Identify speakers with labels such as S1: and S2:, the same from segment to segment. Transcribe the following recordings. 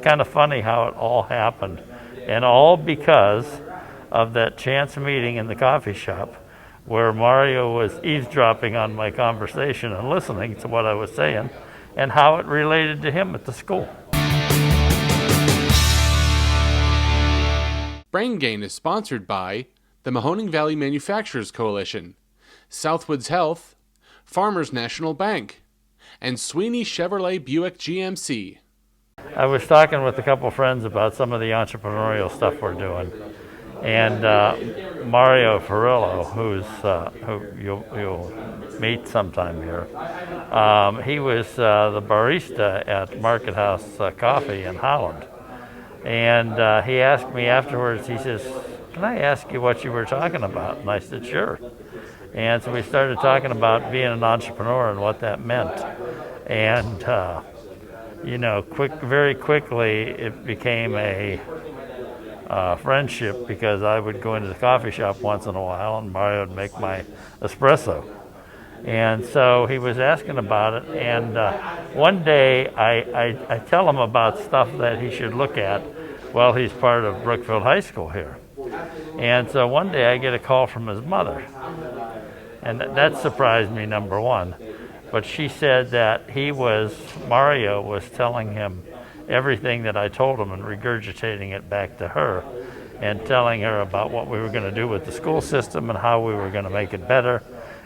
S1: kind of funny how it all happened, and all because of that chance meeting in the coffee shop where Mario was eavesdropping on my conversation and listening to what I was saying and how it related to him at the school.
S2: Brain Gain is sponsored by the Mahoning Valley Manufacturers Coalition, Southwoods Health, Farmers National Bank, and Sweeney Chevrolet Buick GMC.
S1: I was talking with a couple friends about some of the entrepreneurial stuff we're doing, and Mario Ferrillo, who you'll meet sometime here, he was the barista at Market House Coffee in Holland, and he asked me afterwards. He says, "Can I ask you what you were talking about?" And I said, "Sure." And so we started talking about being an entrepreneur and what that meant, and very quickly it became a friendship, because I would go into the coffee shop once in a while and Mario would make my espresso. And so he was asking about it, and one day I tell him about stuff that he should look at while he's part of Brookfield High School here. And so one day I get a call from his mother, and that surprised me, number one. But she said that Mario was telling him everything that I told him and regurgitating it back to her and telling her about what we were going to do with the school system and how we were going to make it better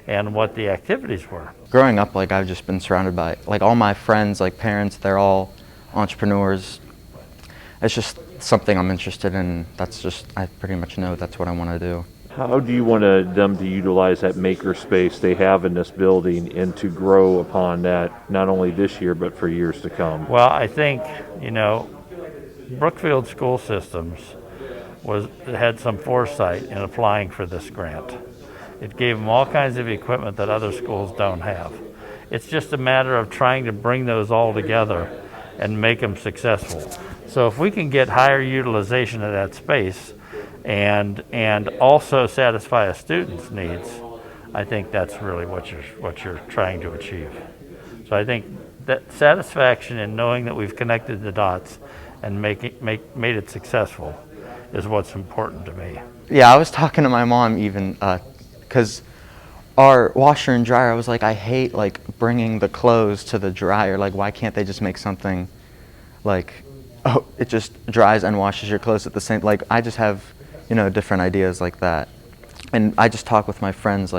S1: and what the activities were.
S3: Growing up, I've just been surrounded by, all my friends, parents, they're all entrepreneurs. It's just something I'm interested in. I pretty much know that's what I want to do.
S4: How do you want them to utilize that maker space they have in this building and to grow upon that, not only this year, but for years to come?
S1: Well, I think, Brookfield School Systems had some foresight in applying for this grant. It gave them all kinds of equipment that other schools don't have. It's just a matter of trying to bring those all together and make them successful. So if we can get higher utilization of that space and also satisfy a student's needs, I think that's really what you're trying to achieve. So I think that satisfaction in knowing that we've connected the dots and made it successful is what's important to me.
S3: Yeah, I was talking to my mom even because our washer and dryer, I was like, I hate bringing the clothes to the dryer. Why can't they just make something it just dries and washes your clothes at the same? I just have different ideas like that. And I just talk with my friends,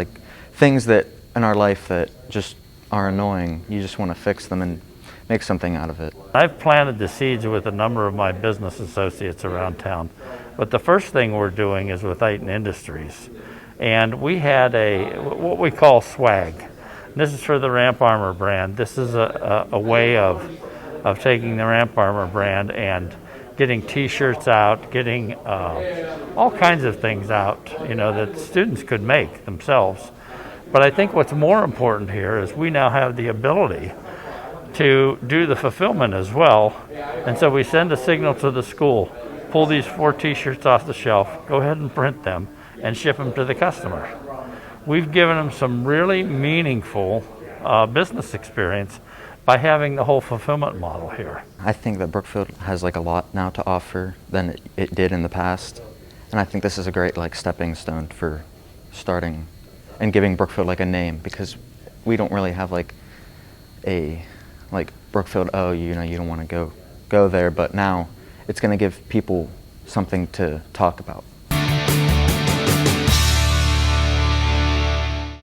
S3: things that in our life that just are annoying, you just want to fix them and make something out of it.
S1: I've planted the seeds with a number of my business associates around town. But the first thing we're doing is with Eaton Industries. And we had what we call swag. This is for the Ramp Armor brand. This is a way of taking the Ramp Armor brand and getting T-shirts out, getting all kinds of things out, that students could make themselves. But I think what's more important here is we now have the ability to do the fulfillment as well. And so we send a signal to the school, pull these 4 T-shirts off the shelf, go ahead and print them, and ship them to the customer. We've given them some really meaningful business experience by having the whole fulfillment model here.
S3: I think that Brookfield has a lot now to offer than it did in the past, and I think this is a great stepping stone for starting and giving Brookfield a name, because we don't really have a Brookfield. Oh, you don't want to go there, but now it's going to give people something to talk about.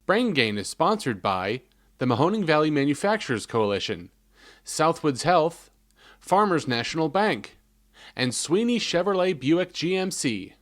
S2: Brain Gain is sponsored by the Mahoning Valley Manufacturers Coalition, Southwoods Health, Farmers National Bank, and Sweeney Chevrolet Buick GMC.